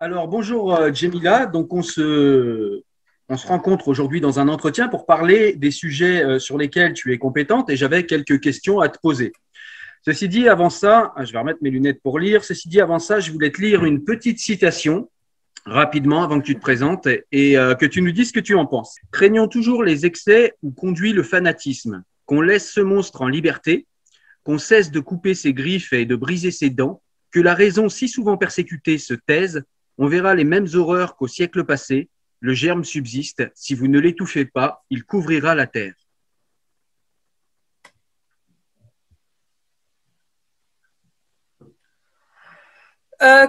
Alors, bonjour Djemila. Donc, on se rencontre aujourd'hui dans un entretien pour parler des sujets sur lesquels tu es compétente et j'avais quelques questions à te poser. Ceci dit, avant ça, je vais remettre mes lunettes pour lire. Ceci dit, avant ça, je voulais te lire une petite citation rapidement avant que tu te présentes et que tu nous dises ce que tu en penses. Craignons toujours les excès où conduit le fanatisme, qu'on laisse ce monstre en liberté, qu'on cesse de couper ses griffes et de briser ses dents, que la raison si souvent persécutée se taise, on verra les mêmes horreurs qu'au siècle passé. Le germe subsiste. Si vous ne l'étouffez pas, il couvrira la terre.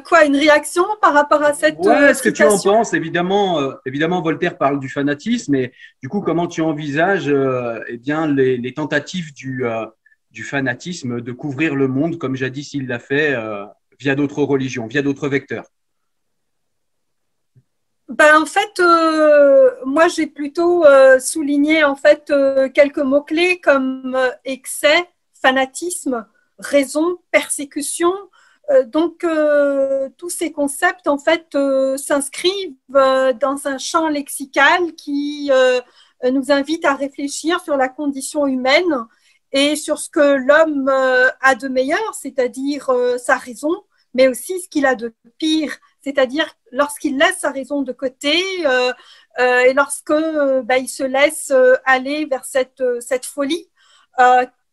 Quoi, une réaction par rapport à cette Ouais, ce que tu en citation? penses, évidemment, Voltaire parle du fanatisme, mais du coup, comment tu envisages eh bien, les tentatives du fanatisme de couvrir le monde, comme jadis il l'a fait via d'autres religions, via d'autres vecteurs? Ben, en fait, moi j'ai plutôt souligné en fait quelques mots-clés comme excès, fanatisme, raison, persécution. Tous ces concepts en fait s'inscrivent dans un champ lexical qui nous invite à réfléchir sur la condition humaine et sur ce que l'homme a de meilleur, c'est-à-dire sa raison, mais aussi ce qu'il a de pire, c'est-à-dire lorsqu'il laisse sa raison de côté et lorsque il se laisse aller vers cette folie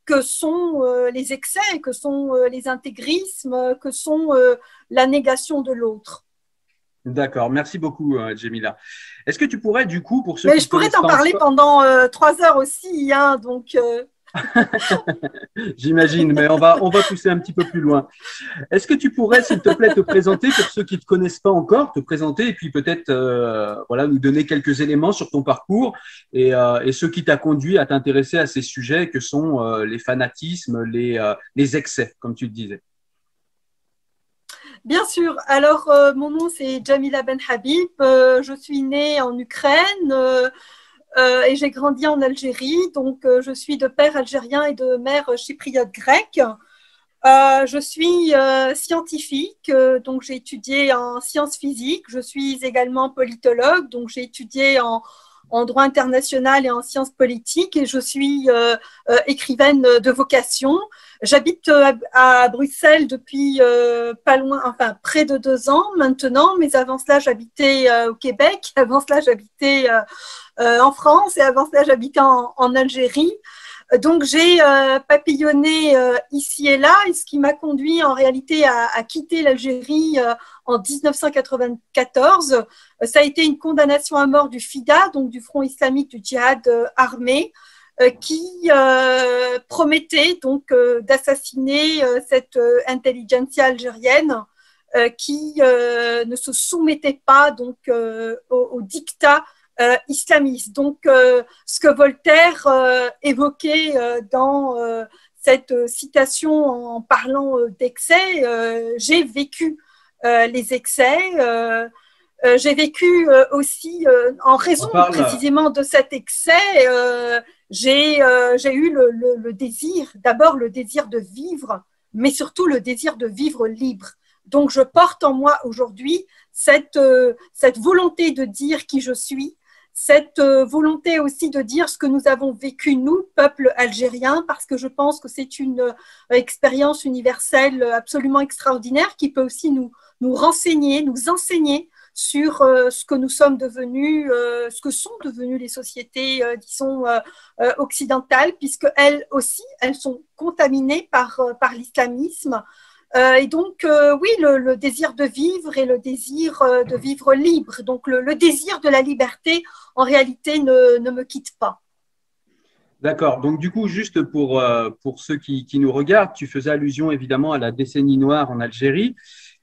que sont les excès, que sont les intégrismes, que sont la négation de l'autre. D'accord, merci beaucoup, Jemila. Est-ce que tu pourrais, du coup, pour ceux Mais qui ne je pourrais connaissent t'en pas parler encore, pendant 3 heures aussi, hein, donc j'imagine, mais on va pousser un petit peu plus loin. Est-ce que tu pourrais, s'il te plaît, te présenter pour ceux qui ne te connaissent pas encore, te présenter et puis peut-être voilà, nous donner quelques éléments sur ton parcours et ce qui t'a conduit à t'intéresser à ces sujets que sont les fanatismes, les excès, comme tu le disais. bien sûr. Alors, mon nom, c'est Jamila Ben Habib. Je suis née en Ukraine et j'ai grandi en Algérie. Donc, je suis de père algérien et de mère chypriote grecque. Je suis scientifique, donc j'ai étudié en sciences physiques. Je suis également politologue, donc j'ai étudié en droit international et en sciences politiques, et je suis écrivaine de vocation. J'habite à Bruxelles depuis pas loin, enfin près de 2 ans maintenant, mais avant cela j'habitais au Québec, avant cela j'habitais en France, et avant cela j'habitais en Algérie. Donc j'ai papillonné ici et là, et ce qui m'a conduit en réalité à quitter l'Algérie en 1994. Ça a été une condamnation à mort du FIDA, donc du Front islamique du djihad armé, qui promettait donc d'assassiner cette intelligentsia algérienne qui ne se soumettait pas donc au dictat islamiste. Donc, ce que Voltaire évoquait dans cette citation en parlant d'excès, j'ai vécu les excès. J'ai vécu aussi, en On raison parle, précisément de cet excès, j'ai eu le désir, d'abord le désir de vivre, mais surtout le désir de vivre libre. Donc, je porte en moi aujourd'hui cette volonté de dire qui je suis, cette volonté aussi de dire ce que nous avons vécu, nous, peuple algérien, parce que je pense que c'est une expérience universelle absolument extraordinaire qui peut aussi nous renseigner, nous enseigner sur ce que nous sommes devenus, ce que sont devenues les sociétés, disons, occidentales, puisque elles aussi, elles sont contaminées par l'islamisme. Et donc, oui, le désir de vivre et le désir de vivre libre. Donc, le désir de la liberté, en réalité, ne me quitte pas. d'accord. Donc, du coup, juste pour ceux qui nous regardent, tu faisais allusion évidemment à la décennie noire en Algérie.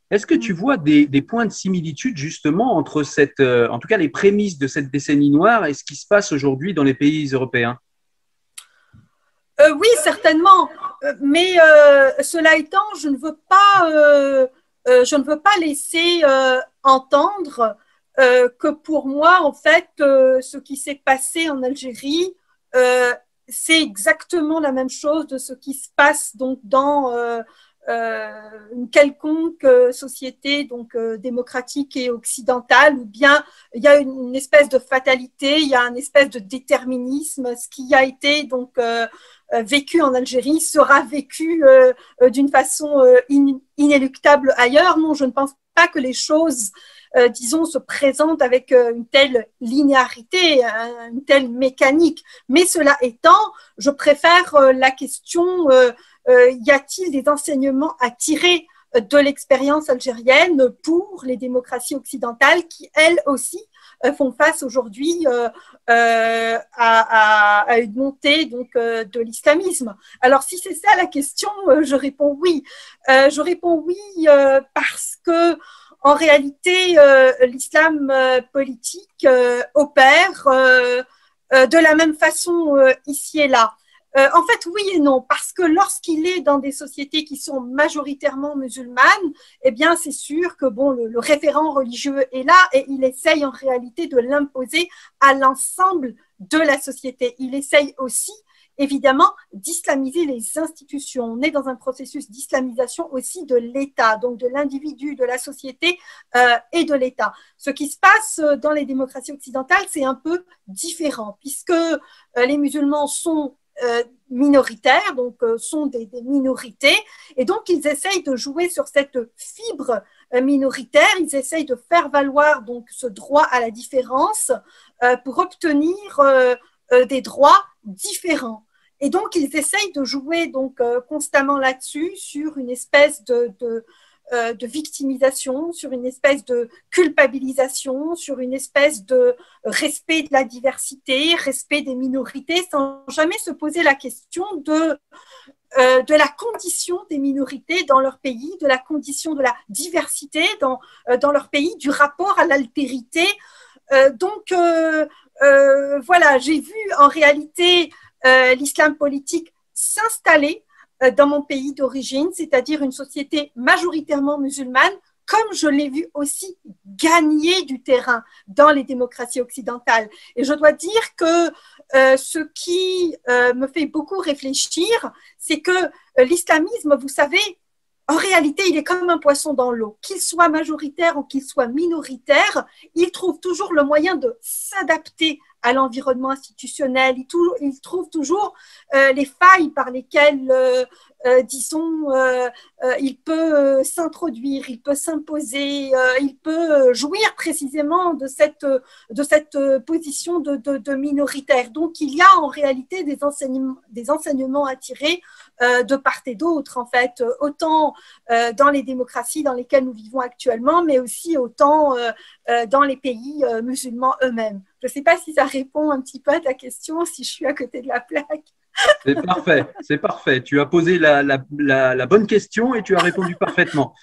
Est-ce que tu vois des points de similitude justement entre en tout cas les prémices de cette décennie noire et ce qui se passe aujourd'hui dans les pays européens? Oui, certainement. Mais cela étant, je ne veux pas laisser entendre que pour moi, en fait, ce qui s'est passé en Algérie, euh, c'est exactement la même chose de ce qui se passe donc une quelconque société donc démocratique et occidentale, ou bien il y a une espèce de fatalité, il y a une espèce de déterminisme. Ce qui a été donc vécu en Algérie sera vécu d'une façon inéluctable ailleurs. Non, je ne pense pas que les choses disons, se présentent avec une telle linéarité, une telle mécanique. Mais cela étant, je préfère la question y a-t-il des enseignements à tirer de l'expérience algérienne pour les démocraties occidentales qui, elles aussi, font face aujourd'hui à une montée donc, de l'islamisme. Alors, si c'est ça la question, je réponds oui. Je réponds oui parce que en réalité, l'islam politique opère de la même façon ici et là. En fait, oui et non, parce que lorsqu'il est dans des sociétés qui sont majoritairement musulmanes, eh bien, c'est sûr que bon, le référent religieux est là et il essaye en réalité de l'imposer à l'ensemble de la société. Il essaye aussi évidemment d'islamiser les institutions. On est dans un processus d'islamisation aussi de l'État, donc de l'individu, de la société et de l'État. Ce qui se passe dans les démocraties occidentales, c'est un peu différent, puisque les musulmans sont minoritaires, donc sont des minorités, et donc ils essayent de jouer sur cette fibre minoritaire, ils essayent de faire valoir donc ce droit à la différence pour obtenir des droits différents. Et donc, ils essayent de jouer donc, constamment là-dessus, sur une espèce de victimisation, sur une espèce de culpabilisation, sur une espèce de respect de la diversité, respect des minorités, sans jamais se poser la question de la condition des minorités dans leur pays, de la condition de la diversité dans leur pays, du rapport à l'altérité. Donc, voilà, j'ai vu en réalité l'islam politique s'installer dans mon pays d'origine, c'est-à-dire une société majoritairement musulmane, comme je l'ai vu aussi gagner du terrain dans les démocraties occidentales. Et je dois dire que ce qui me fait beaucoup réfléchir, c'est que l'islamisme, vous savez, en réalité, il est comme un poisson dans l'eau. Qu'il soit majoritaire ou qu'il soit minoritaire, il trouve toujours le moyen de s'adapter à l'environnement institutionnel. Il trouve toujours les failles par lesquelles, disons, il peut s'introduire, il peut s'imposer, il peut jouir précisément de cette position de minoritaire. Donc, il y a en réalité des enseignements à tirer de part et d'autre, en fait, autant dans les démocraties dans lesquelles nous vivons actuellement, mais aussi autant dans les pays musulmans eux-mêmes. Je ne sais pas si ça répond un petit peu à ta question, si je suis à côté de la plaque. C'est parfait, c'est parfait. Tu as posé la bonne question et tu as répondu parfaitement.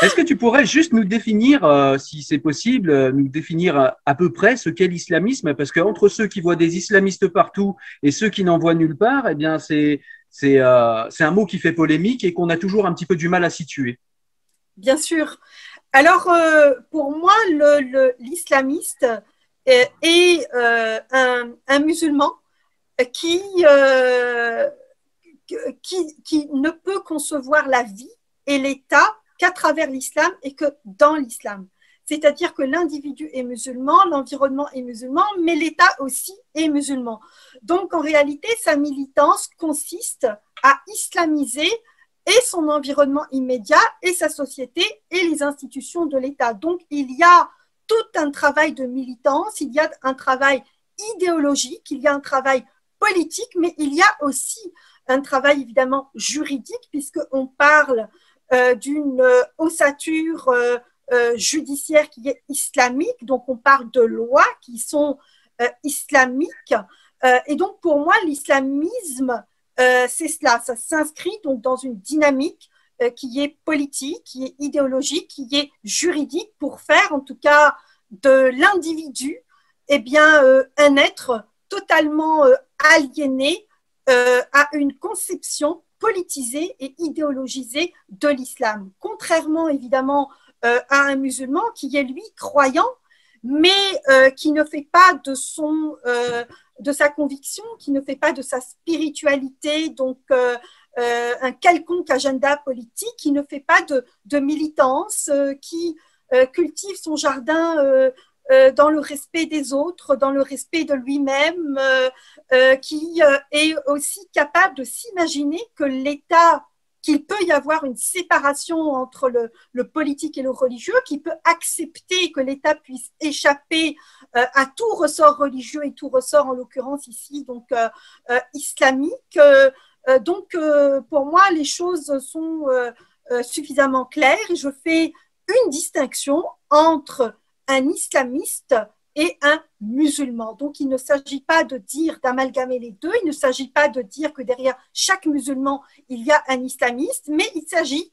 Est-ce que tu pourrais juste nous définir, si c'est possible, nous définir à peu près ce qu'est l'islamisme? Parce qu'entre ceux qui voient des islamistes partout et ceux qui n'en voient nulle part, eh bien, c'est un mot qui fait polémique et qu'on a toujours un petit peu du mal à situer. Bien sûr. Alors, pour moi, l'islamiste est un musulman qui ne peut concevoir la vie et l'État qu'à travers l'islam et que dans l'islam. C'est-à-dire que l'individu est musulman, l'environnement est musulman, mais l'État aussi est musulman. Donc, en réalité, sa militance consiste à islamiser et son environnement immédiat et sa société et les institutions de l'État. Donc, il y a tout un travail de militance, il y a un travail idéologique, il y a un travail politique, mais il y a aussi un travail évidemment juridique, puisqu'on parle d'une ossature judiciaire qui est islamique, donc on parle de lois qui sont islamiques. Et donc, pour moi, l'islamisme, c'est cela, ça s'inscrit donc dans une dynamique qui est politique, qui est idéologique, qui est juridique, pour faire en tout cas de l'individu eh bien, un être totalement aliéné à une conception politisée et idéologisée de l'islam. Contrairement évidemment à un musulman qui est lui croyant, mais qui ne fait pas de sa conviction, qui ne fait pas de sa spiritualité donc un quelconque agenda politique, qui ne fait pas de militance, qui cultive son jardin dans le respect des autres, dans le respect de lui-même, qui est aussi capable de s'imaginer que l'État, qu'il peut y avoir une séparation entre le politique et le religieux, qui peut accepter que l'État puisse échapper à tout ressort religieux et tout ressort, en l'occurrence ici, donc islamique. Donc, pour moi, les choses sont suffisamment claires et je fais une distinction entre un islamiste et un musulman. Donc, il ne s'agit pas de dire, d'amalgamer les deux, il ne s'agit pas de dire que derrière chaque musulman, il y a un islamiste, mais il s'agit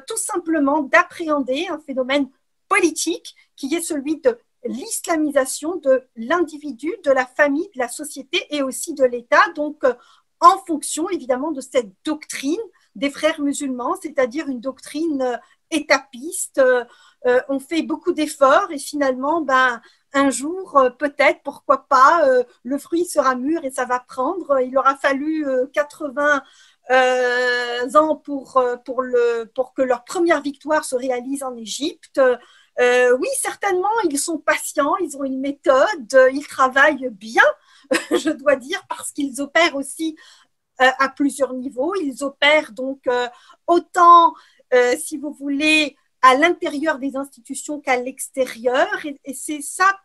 tout simplement d'appréhender un phénomène politique qui est celui de l'islamisation de l'individu, de la famille, de la société et aussi de l'État, donc en fonction évidemment de cette doctrine des frères musulmans, c'est-à-dire une doctrine étapiste. On fait beaucoup d'efforts et finalement, un jour, peut-être, pourquoi pas, le fruit sera mûr et ça va prendre. Il aura fallu 80 ans pour que leur première victoire se réalise en Égypte. Oui, certainement, ils sont patients, ils ont une méthode, ils travaillent bien, je dois dire, parce qu'ils opèrent aussi à plusieurs niveaux. Ils opèrent donc autant, si vous voulez, à l'intérieur des institutions qu'à l'extérieur. Et c'est ça,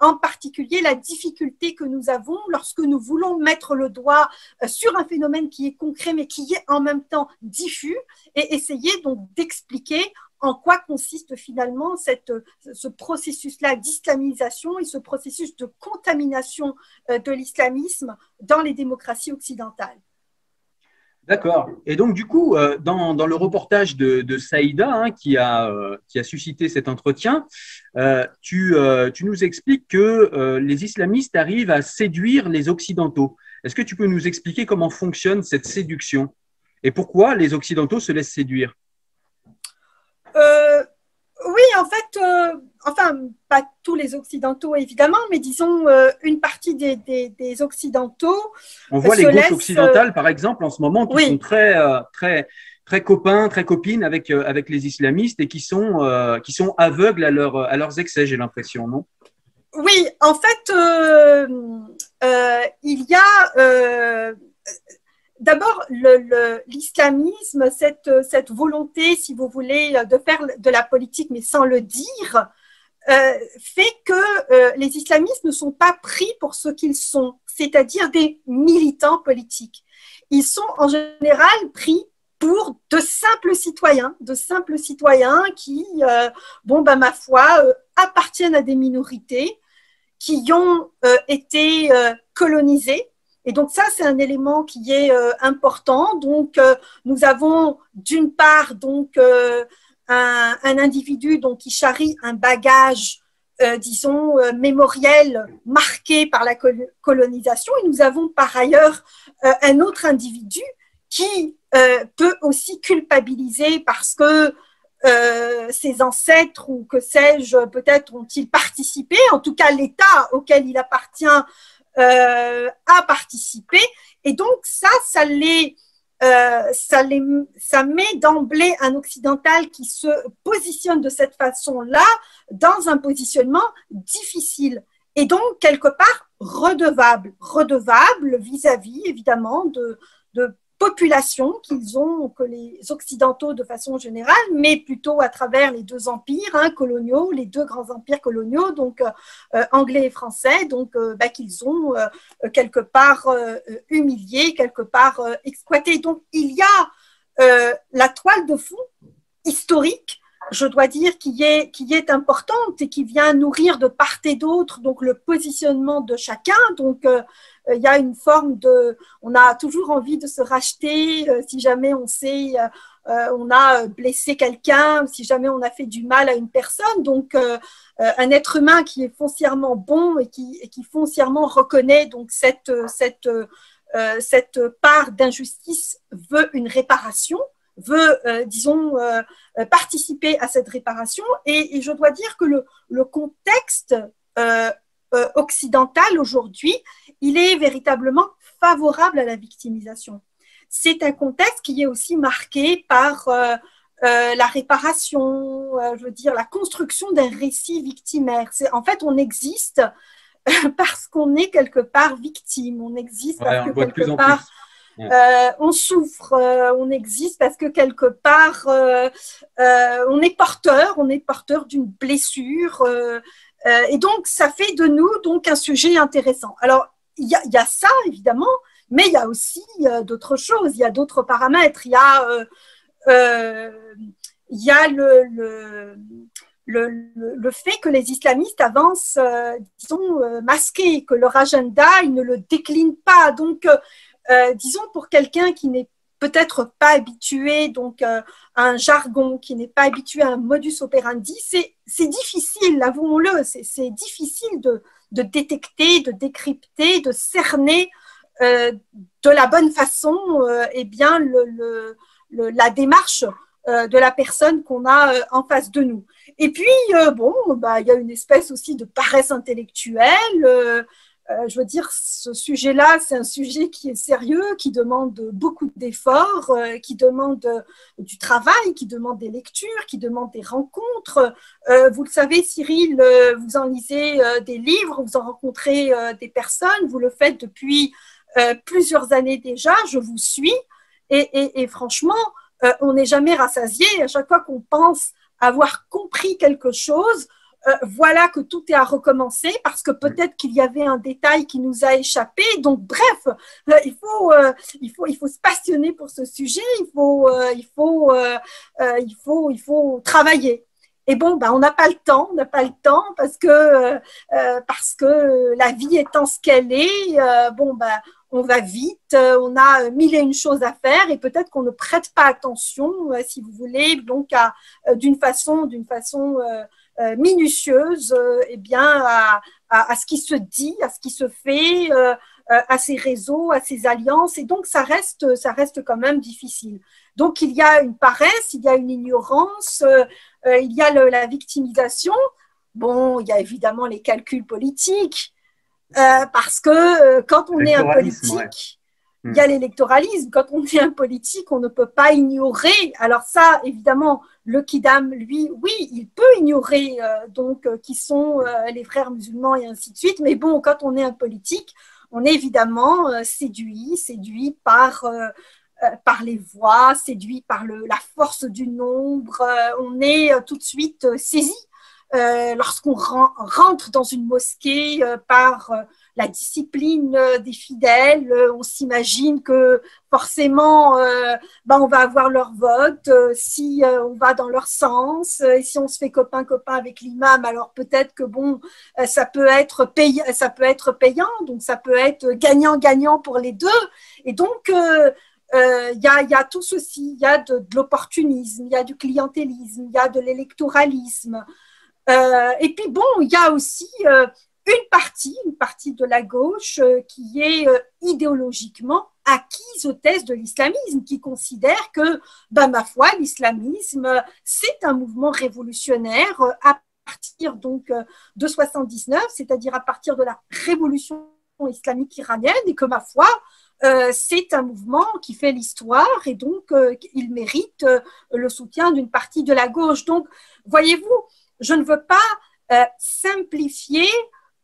en particulier, la difficulté que nous avons lorsque nous voulons mettre le doigt sur un phénomène qui est concret, mais qui est en même temps diffus, et essayer donc d'expliquer en quoi consiste finalement ce processus-là d'islamisation et ce processus de contamination de l'islamisme dans les démocraties occidentales. D'accord. Et donc, du coup, dans le reportage de Saïda, hein, qui a suscité cet entretien, tu nous expliques que les islamistes arrivent à séduire les Occidentaux. Est-ce que tu peux nous expliquer comment fonctionne cette séduction et pourquoi les Occidentaux se laissent séduire? Oui, en fait, enfin, pas tous les Occidentaux évidemment, mais disons une partie des Occidentaux. On voit les gauches occidentales, par exemple, en ce moment, qui sont très copains, très copines avec les islamistes et qui sont aveugles à leurs excès, j'ai l'impression, non? Oui, en fait, il y a d'abord l'islamisme, cette volonté, si vous voulez, de faire de la politique, mais sans le dire, fait que les islamistes ne sont pas pris pour ce qu'ils sont, c'est-à-dire des militants politiques. Ils sont en général pris pour de simples citoyens qui, ma foi, appartiennent à des minorités qui ont été colonisées. Et donc ça, c'est un élément qui est important. Donc, nous avons d'une part donc un individu donc qui charrie un bagage, disons mémoriel marqué par la colonisation, et nous avons par ailleurs un autre individu qui peut aussi culpabiliser parce que ses ancêtres ou que sais-je peut-être ont-ils participé, en tout cas l'État auquel il appartient a participé, et donc ça met d'emblée un occidental qui se positionne de cette façon-là dans un positionnement difficile et donc quelque part redevable vis-à-vis évidemment de populations que les Occidentaux de façon générale, mais plutôt à travers les deux empires coloniaux, les deux grands empires coloniaux, donc anglais et français, donc qu'ils ont quelque part humiliés, quelque part exploités. Donc il y a la toile de fond historique, je dois dire, qui est importante et qui vient nourrir de part et d'autre donc le positionnement de chacun. Donc il y a une forme on a toujours envie de se racheter si jamais on on a blessé quelqu'un, si jamais on a fait du mal à une personne. Donc un être humain qui est foncièrement bon et qui foncièrement reconnaît donc cette part d'injustice veut une réparation, veut, participer à cette réparation. Et je dois dire que le contexte occidental aujourd'hui, il est véritablement favorable à la victimisation. c'est un contexte qui est aussi marqué par la réparation, je veux dire, la construction d'un récit victimaire. En fait, on existe parce qu'on est quelque part victime, on existe Ouais, parce on que le voit de quelque plus en plus. part Ouais. on souffre, on existe parce que quelque part on est porteur d'une blessure, et donc ça fait de nous donc un sujet intéressant. Alors il y a ça évidemment, mais il y a aussi d'autres choses, il y a d'autres paramètres, euh, il y a le fait que les islamistes avancent, disons, masqués, que leur agenda, ils ne le déclinent pas. Donc, disons, pour quelqu'un qui n'est peut-être pas habitué donc, à un jargon, qui n'est pas habitué à un modus operandi, c'est difficile, avouons-le, c'est difficile de détecter, de décrypter, de cerner de la bonne façon eh bien, la démarche de la personne qu'on a en face de nous. Et puis, bon, bah, il y a une espèce aussi de paresse intellectuelle. Je veux dire, ce sujet-là, c'est un sujet qui est sérieux, qui demande beaucoup d'efforts, qui demande du travail, qui demande des lectures, qui demande des rencontres. Vous le savez, Cyril, vous en lisez des livres, vous en rencontrez des personnes, vous le faites depuis plusieurs années déjà, je vous suis, et franchement, on n'est jamais rassasié. À chaque fois qu'on pense avoir compris quelque chose, voilà que tout est à recommencer parce que peut-être qu'il y avait un détail qui nous a échappé. Donc, bref, il faut se passionner pour ce sujet, il faut travailler. Et bon, bah, on n'a pas le temps parce que la vie étant ce qu'elle est, bon, bah, on va vite, on a mille et une choses à faire et peut-être qu'on ne prête pas attention, si vous voulez, donc d'une façon minutieuse, eh bien à ce qui se dit, à ce qui se fait, à ces réseaux, à ces alliances, et donc ça reste quand même difficile. Donc il y a une paresse, il y a une ignorance, il y a la victimisation. Bon, il y a évidemment les calculs politiques. Parce que quand on est un politique, ouais. Il y a l'électoralisme. Quand on est un politique, on ne peut pas ignorer. Alors ça, évidemment, le Kidam, lui, oui, il peut ignorer qui sont les frères musulmans et ainsi de suite. Mais bon, quand on est un politique, on est évidemment séduit par les voix, séduit par la force du nombre. On est tout de suite saisi. Lorsqu'on rentre dans une mosquée par la discipline des fidèles, on s'imagine que forcément on va avoir leur vote si on va dans leur sens, et si on se fait copain-copain avec l'imam, alors peut-être que bon, ça peut être payant, donc ça peut être gagnant-gagnant pour les deux. Et donc il y a tout ceci, il y a de l'opportunisme, il y a du clientélisme, il y a de l'électoralisme. Et puis bon, il y a aussi une partie de la gauche qui est idéologiquement acquise aux thèses de l'islamisme, qui considère que, ma foi, l'islamisme, c'est un mouvement révolutionnaire à partir donc de 79, c'est-à-dire à partir de la révolution islamique iranienne, et que, ma foi, c'est un mouvement qui fait l'histoire, et donc il mérite le soutien d'une partie de la gauche. Donc, voyez-vous, je ne veux pas simplifier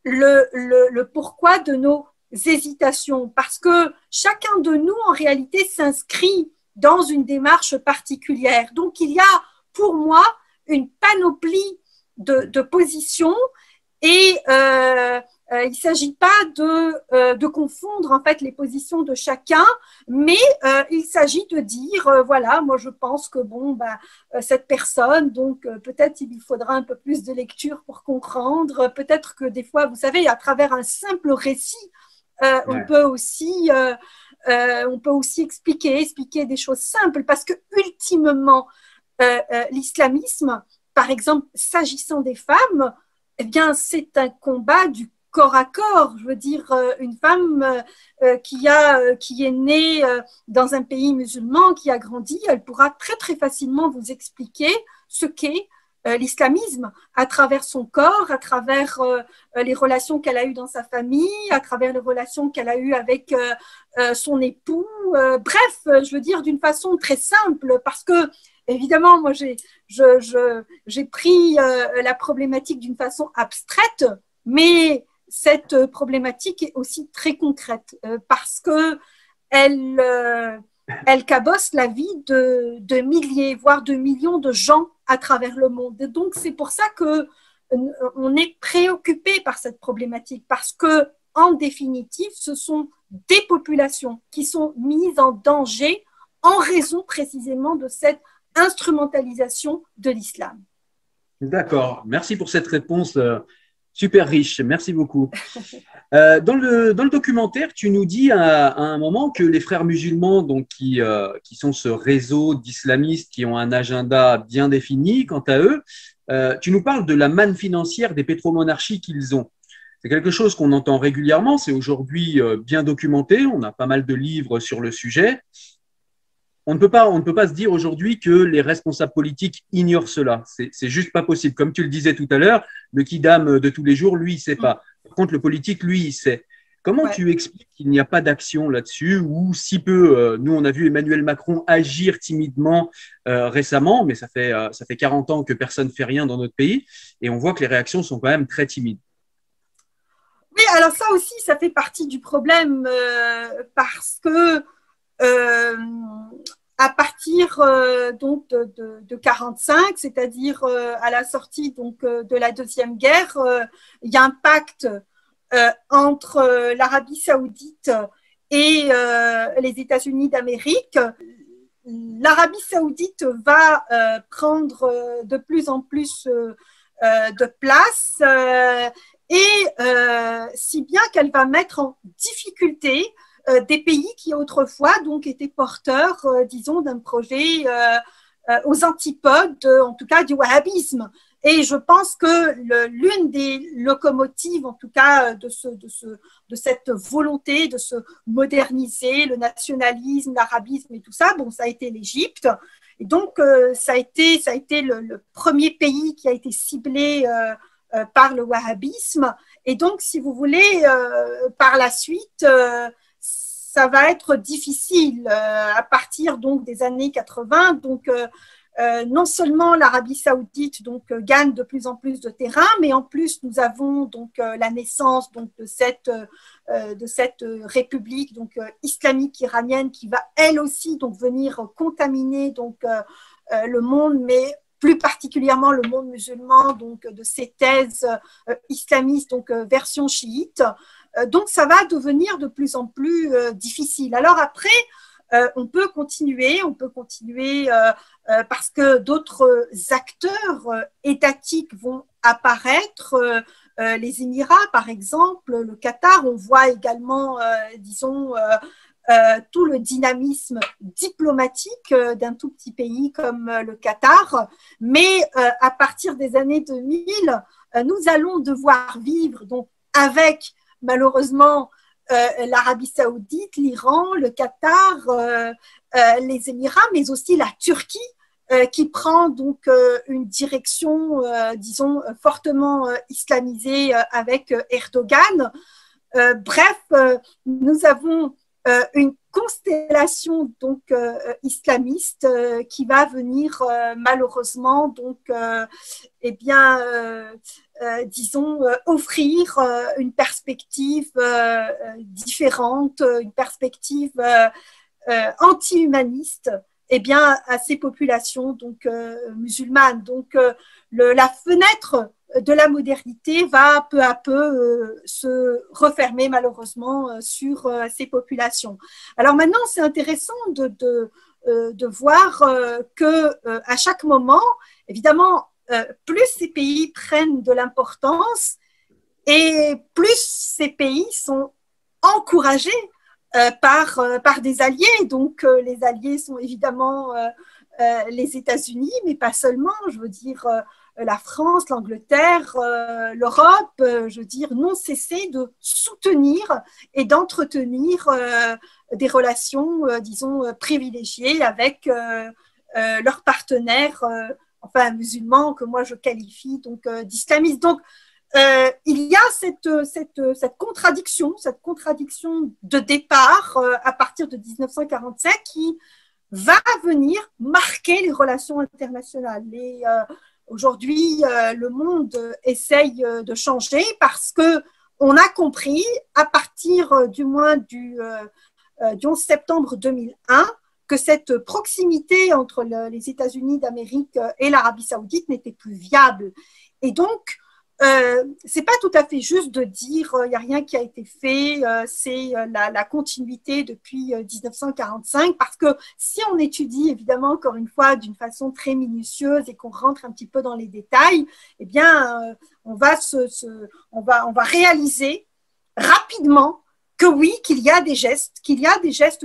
le pourquoi de nos hésitations, parce que chacun de nous, en réalité, s'inscrit dans une démarche particulière. Donc, il y a, pour moi, une panoplie de positions, et il ne s'agit pas de confondre en fait les positions de chacun, mais il s'agit de dire voilà, moi je pense que bon, cette personne, donc peut-être il lui faudra un peu plus de lecture pour comprendre, peut-être que des fois, vous savez, à travers un simple récit, on peut aussi expliquer des choses simples, parce que ultimement, l'islamisme, par exemple, s'agissant des femmes, eh bien, c'est un combat du corps à corps. Je veux dire, une femme qui est née dans un pays musulman, qui a grandi, elle pourra très très facilement vous expliquer ce qu'est l'islamisme à travers son corps, à travers les relations qu'elle a eues dans sa famille, à travers les relations qu'elle a eues avec son époux. Bref, je veux dire d'une façon très simple, parce que évidemment, moi j'ai pris la problématique d'une façon abstraite, mais cette problématique est aussi très concrète parce que elle cabosse la vie de milliers, voire de millions de gens à travers le monde. Et donc, c'est pour ça qu'on est préoccupé par cette problématique, parce que, en définitive, ce sont des populations qui sont mises en danger en raison précisément de cette instrumentalisation de l'islam. D'accord, merci pour cette réponse super riche, merci beaucoup. Dans le documentaire, tu nous dis à un moment que les frères musulmans, donc qui sont ce réseau d'islamistes qui ont un agenda bien défini, quant à eux, tu nous parles de la manne financière des pétromonarchies qu'ils ont. C'est quelque chose qu'on entend régulièrement, c'est aujourd'hui bien documenté, on a pas mal de livres sur le sujet. On ne peut pas se dire aujourd'hui que les responsables politiques ignorent cela. C'est juste pas possible. Comme tu le disais tout à l'heure, le kidam de tous les jours, lui, il sait pas. Par contre, le politique, lui, il sait. Comment tu expliques qu'il n'y a pas d'action là-dessus, ou si peu, nous, on a vu Emmanuel Macron agir timidement récemment, mais ça fait 40 ans que personne ne fait rien dans notre pays, et on voit que les réactions sont quand même très timides. Oui, alors ça aussi, ça fait partie du problème parce que à partir donc de 45, c'est-à-dire à la sortie donc de la Deuxième Guerre, il y a un pacte entre l'Arabie Saoudite et les États-Unis d'Amérique. L'Arabie Saoudite va prendre de plus en plus de place et si bien qu'elle va mettre en difficulté des pays qui autrefois donc étaient porteurs, disons, d'un projet aux antipodes, en tout cas du wahhabisme. Et je pense que l'une des locomotives, en tout cas, de cette volonté de se moderniser, le nationalisme, l'arabisme et tout ça, bon, ça a été l'Égypte. Et donc, ça a été le premier pays qui a été ciblé par le wahhabisme. Et donc, si vous voulez, par la suite, ça va être difficile à partir donc des années 80. Donc, non seulement l'Arabie Saoudite donc gagne de plus en plus de terrain, mais en plus nous avons donc la naissance donc de cette république donc islamique iranienne qui va elle aussi donc venir contaminer donc le monde, mais plus particulièrement le monde musulman, donc de ces thèses islamistes, donc version chiite. Donc, ça va devenir de plus en plus difficile. Alors après, on peut continuer parce que d'autres acteurs étatiques vont apparaître. Les Émirats, par exemple, le Qatar, on voit également, disons, tout le dynamisme diplomatique d'un tout petit pays comme le Qatar. Mais à partir des années 2000, nous allons devoir vivre donc avec malheureusement l'Arabie Saoudite, l'Iran, le Qatar, les Émirats, mais aussi la Turquie qui prend donc une direction, disons, fortement islamisée avec Erdogan. Bref, nous avons une constellation donc islamiste qui va venir malheureusement donc eh bien disons offrir une perspective différente, une perspective anti-humaniste eh bien à ces populations donc musulmanes. Donc la fenêtre de la modernité va peu à peu se refermer malheureusement sur ces populations. Alors maintenant, c'est intéressant de voir que à chaque moment, évidemment, plus ces pays prennent de l'importance et plus ces pays sont encouragés par des alliés. Donc, les alliés sont évidemment les États-Unis, mais pas seulement, je veux dire la France, l'Angleterre, l'Europe, je veux dire, n'ont cessé de soutenir et d'entretenir des relations, disons, privilégiées avec leurs partenaires enfin musulmans, que moi je qualifie donc d'islamistes. Donc, il y a cette contradiction de départ à partir de 1947 qui va venir marquer les relations internationales. Et aujourd'hui, le monde essaye de changer parce que on a compris, à partir du moins du 11 septembre 2001, que cette proximité entre les États-Unis d'Amérique et l'Arabie saoudite n'était plus viable. Et donc, c'est pas tout à fait juste de dire il n'y a rien qui a été fait, c'est la continuité depuis 1945, parce que si on étudie évidemment encore une fois d'une façon très minutieuse et qu'on rentre un petit peu dans les détails, eh bien on va réaliser rapidement que oui, qu'il y a des gestes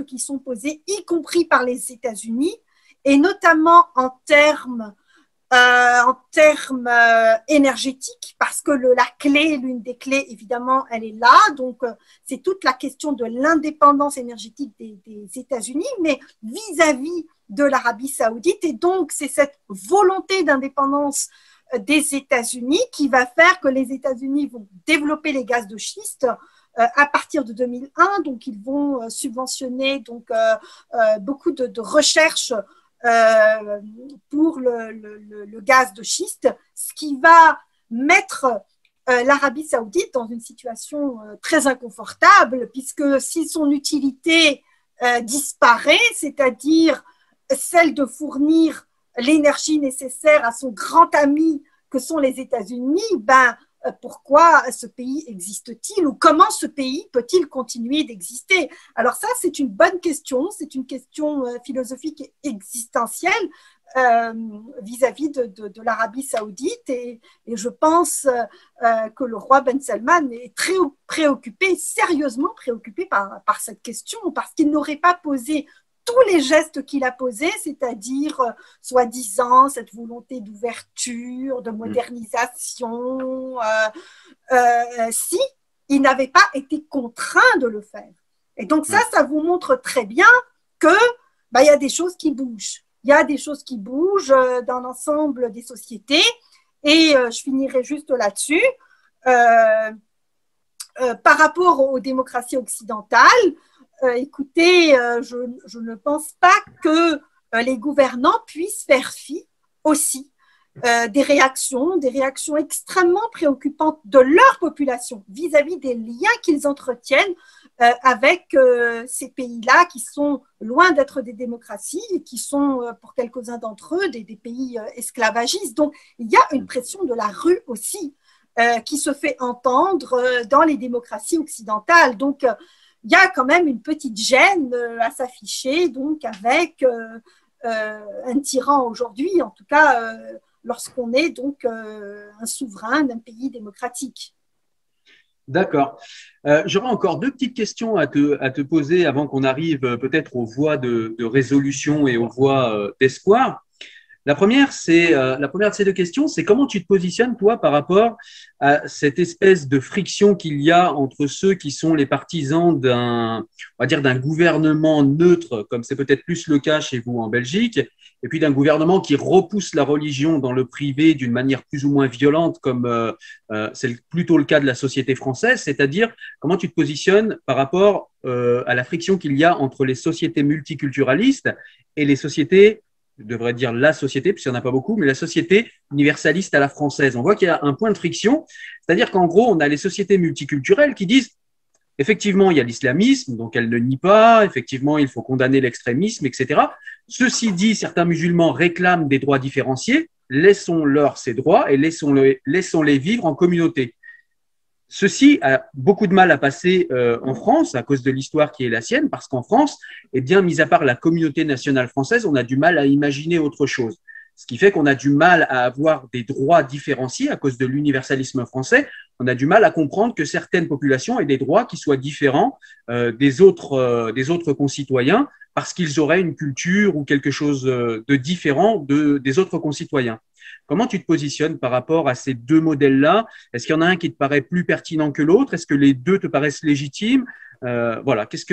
qui sont posés, y compris par les États-Unis, et notamment en termes énergétiques, parce que l'une des clés, évidemment, elle est là. Donc, c'est toute la question de l'indépendance énergétique des États-Unis, mais vis-à-vis de l'Arabie saoudite. Et donc, c'est cette volonté d'indépendance des États-Unis qui va faire que les États-Unis vont développer les gaz de schiste à partir de 2001. Donc, ils vont subventionner beaucoup de recherches pour le gaz de schiste, ce qui va mettre l'Arabie saoudite dans une situation très inconfortable, puisque si son utilité disparaît, c'est-à-dire celle de fournir l'énergie nécessaire à son grand ami que sont les États-Unis, pourquoi ce pays existe-t-il ou comment ce pays peut-il continuer d'exister? Alors ça, c'est une bonne question, c'est une question philosophique et existentielle vis-à-vis de l'Arabie saoudite et je pense que le roi Ben Salman est très préoccupé, sérieusement préoccupé par cette question, parce qu'il n'aurait pas posé tous les gestes qu'il a posés, c'est-à-dire, soi-disant, cette volonté d'ouverture, de modernisation, si il n'avait pas été contraint de le faire. Et donc ça vous montre très bien que y a des choses qui bougent. Il y a des choses qui bougent dans l'ensemble des sociétés. Et je finirai juste là-dessus. Par rapport aux démocraties occidentales, écoutez, je ne pense pas que les gouvernants puissent faire fi aussi des réactions extrêmement préoccupantes de leur population vis-à-vis des liens qu'ils entretiennent avec ces pays-là qui sont loin d'être des démocraties et qui sont, pour quelques-uns d'entre eux, des pays esclavagistes. Donc, il y a une pression de la rue aussi qui se fait entendre dans les démocraties occidentales. Donc, il y a quand même une petite gêne à s'afficher donc avec un tyran aujourd'hui, en tout cas lorsqu'on est donc un souverain d'un pays démocratique. D'accord. J'aurais encore deux petites questions à te poser avant qu'on arrive peut-être aux voies de résolution et aux voies d'espoir. La première de ces deux questions, c'est comment tu te positionnes, toi, par rapport à cette espèce de friction qu'il y a entre ceux qui sont les partisans on va dire, d'un gouvernement neutre, comme c'est peut-être plus le cas chez vous en Belgique, et puis d'un gouvernement qui repousse la religion dans le privé d'une manière plus ou moins violente, comme c'est plutôt le cas de la société française, c'est-à-dire comment tu te positionnes par rapport à la friction qu'il y a entre les sociétés multiculturalistes et les sociétés, je devrais dire la société, puisqu'il n'y en a pas beaucoup, mais la société universaliste à la française. On voit qu'il y a un point de friction, c'est-à-dire qu'en gros, on a les sociétés multiculturelles qui disent effectivement, il y a l'islamisme, donc elle ne nie pas, effectivement, il faut condamner l'extrémisme, etc. Ceci dit, certains musulmans réclament des droits différenciés, laissons-leur ces droits et laissons-les vivre en communauté. Ceci a beaucoup de mal à passer en France à cause de l'histoire qui est la sienne, parce qu'en France, eh bien, mis à part la communauté nationale française, on a du mal à imaginer autre chose. Ce qui fait qu'on a du mal à avoir des droits différenciés à cause de l'universalisme français. On a du mal à comprendre que certaines populations aient des droits qui soient différents des autres concitoyens parce qu'ils auraient une culture ou quelque chose de différent des autres concitoyens. Comment tu te positionnes par rapport à ces deux modèles-là? Est-ce qu'il y en a un qui te paraît plus pertinent que l'autre? Est-ce que les deux te paraissent légitimes? Voilà, qu'est-ce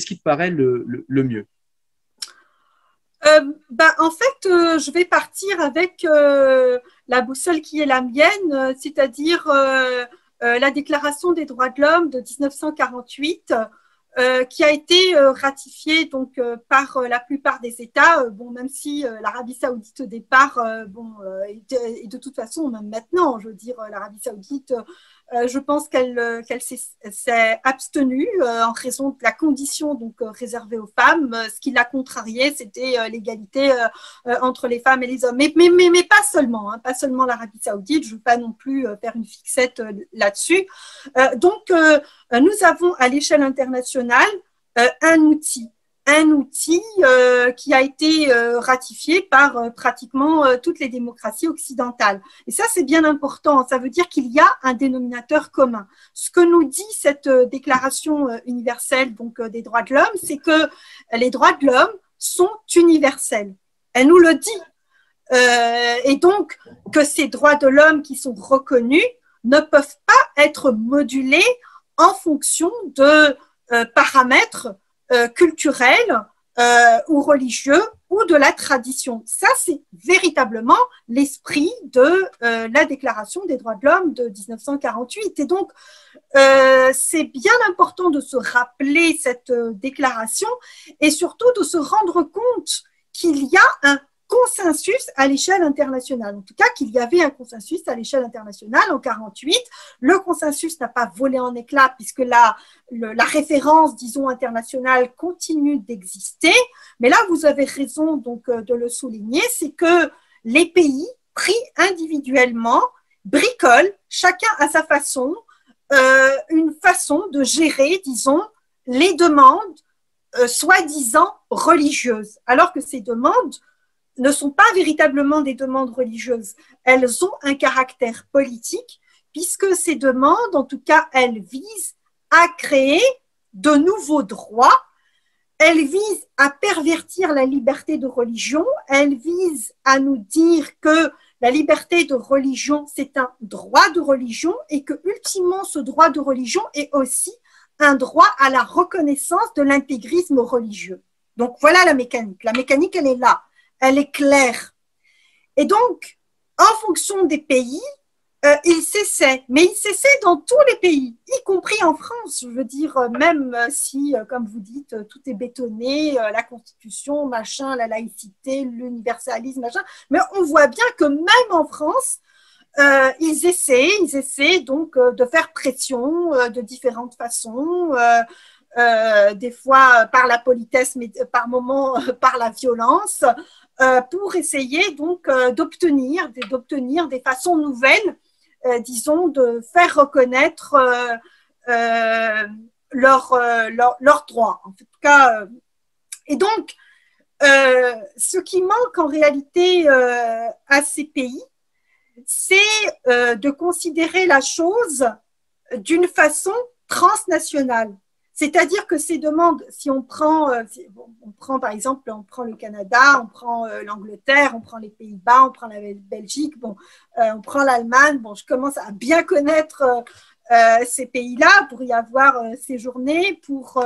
qui te paraît le mieux? En fait, je vais partir avec la boussole qui est la mienne, c'est-à-dire la Déclaration des droits de l'homme de 1948, qui a été ratifiée donc par la plupart des États. Bon, même si l'Arabie Saoudite au départ, et de toute façon, même maintenant, je veux dire, l'Arabie Saoudite, je pense qu'elle s'est abstenue en raison de la condition donc réservée aux femmes. Ce qui l'a contrarié, c'était l'égalité entre les femmes et les hommes. Mais pas seulement, hein, pas seulement l'Arabie Saoudite. Je ne veux pas non plus faire une fixette là-dessus. Donc, nous avons à l'échelle internationale un outil qui a été ratifié par pratiquement toutes les démocraties occidentales. Et ça, c'est bien important. Ça veut dire qu'il y a un dénominateur commun. Ce que nous dit cette déclaration universelle donc des droits de l'homme, c'est que les droits de l'homme sont universels. Elle nous le dit. Et donc, que ces droits de l'homme qui sont reconnus ne peuvent pas être modulés en fonction de paramètres culturels ou religieux ou de la tradition. Ça, c'est véritablement l'esprit de la Déclaration des droits de l'homme de 1948. Et donc, c'est bien important de se rappeler cette déclaration et surtout de se rendre compte qu'il y a un consensus à l'échelle internationale. En tout cas, qu'il y avait un consensus à l'échelle internationale en 1948. Le consensus n'a pas volé en éclats puisque la référence, disons, internationale continue d'exister. Mais là, vous avez raison donc de le souligner, c'est que les pays, pris individuellement, bricolent, chacun à sa façon, une façon de gérer, disons, les demandes soi-disant religieuses, alors que ces demandes ne sont pas véritablement des demandes religieuses. Elles ont un caractère politique, puisque ces demandes, en tout cas, elles visent à créer de nouveaux droits, elles visent à pervertir la liberté de religion, elles visent à nous dire que la liberté de religion, c'est un droit de religion et que, ultimement, ce droit de religion est aussi un droit à la reconnaissance de l'intégrisme religieux. Donc, voilà la mécanique. La mécanique, elle est là. Elle est claire. Et donc, en fonction des pays, il s'essaie. Mais il s'essaie dans tous les pays, y compris en France. Je veux dire, même si, comme vous dites, tout est bétonné, la Constitution, machin, la laïcité, l'universalisme, machin. Mais on voit bien que même en France, ils essaient donc de faire pression de différentes façons. Des fois par la politesse, mais par moments par la violence, pour essayer donc d'obtenir des façons nouvelles, disons, de faire reconnaître leurs droits. En tout cas, et donc, ce qui manque en réalité à ces pays, c'est de considérer la chose d'une façon transnationale. C'est-à-dire que ces demandes, si on prend par exemple, on prend le Canada, on prend l'Angleterre, on prend les Pays-Bas, on prend la Belgique, on prend l'Allemagne. Bon, je commence à bien connaître ces pays-là pour y avoir séjourné, pour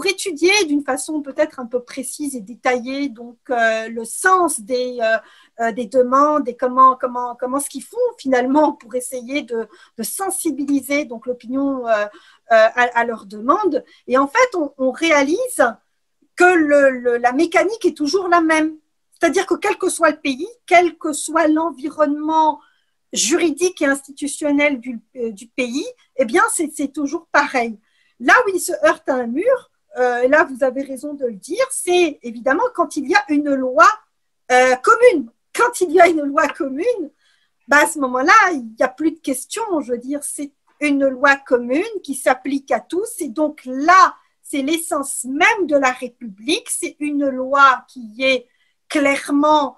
étudier d'une façon peut-être un peu précise et détaillée donc le sens des demandes et comment ce qu'ils font finalement pour essayer de sensibiliser donc l'opinion à leurs demandes. Et en fait, on réalise que la mécanique est toujours la même. C'est-à-dire que quel que soit le pays, quel que soit l'environnement juridique et institutionnel du pays, eh bien, c'est toujours pareil. Là où il se heurte à un mur, là, vous avez raison de le dire, c'est évidemment quand il y a une loi commune. Quand il y a une loi commune, à ce moment-là, il n'y a plus de questions. Je veux dire, c'est une loi commune qui s'applique à tous. Et donc là, c'est l'essence même de la République. C'est une loi qui est clairement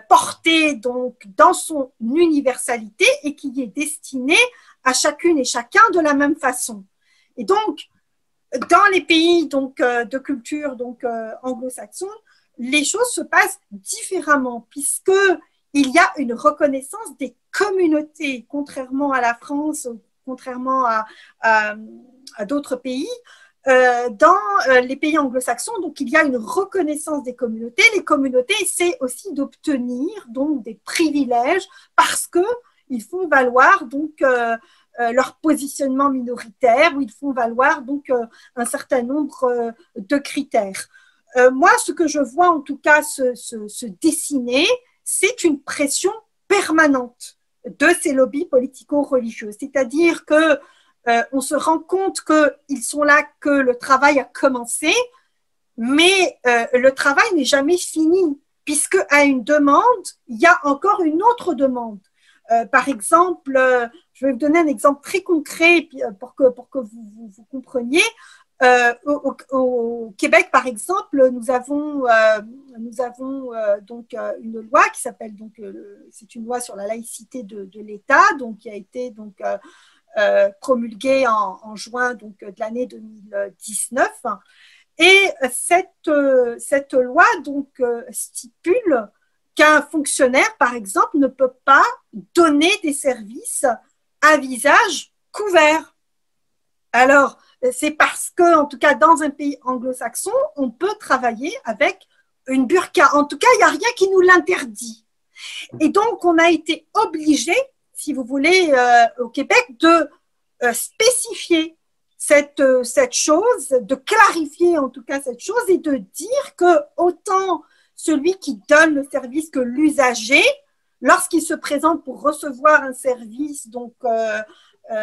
portée donc dans son universalité et qui est destinée à chacune et chacun de la même façon. Et donc, dans les pays donc, de culture donc, anglo-saxon, les choses se passent différemment puisqu'il y a une reconnaissance des communautés, contrairement à la France, contrairement à d'autres pays. dans les pays anglo-saxons, donc il y a une reconnaissance des communautés. Les communautés essaient aussi d'obtenir donc des privilèges parce que ils font valoir donc leur positionnement minoritaire, ou ils font valoir donc un certain nombre de critères. Moi, ce que je vois en tout cas se dessiner, c'est une pression permanente de ces lobbies politico-religieux. C'est-à-dire que on se rend compte qu'ils sont là, que le travail a commencé, mais le travail n'est jamais fini, puisque à une demande, il y a encore une autre demande. Par exemple, je vais vous donner un exemple très concret pour que vous compreniez. Au Québec, par exemple, nous avons donc une loi qui s'appelle donc c'est une loi sur la laïcité de l'État, donc qui a été donc promulguée en juin donc de l'année 2019. Et cette loi donc stipule qu'un fonctionnaire, par exemple, ne peut pas donner des services à visage couvert. Alors, c'est parce que, en tout cas, dans un pays anglo-saxon, on peut travailler avec une burqa. En tout cas, il n'y a rien qui nous l'interdit. Et donc, on a été obligé, si vous voulez, au Québec, de spécifier cette chose, de clarifier en tout cas cette chose et de dire que autant celui qui donne le service que l'usager, lorsqu'il se présente pour recevoir un service, donc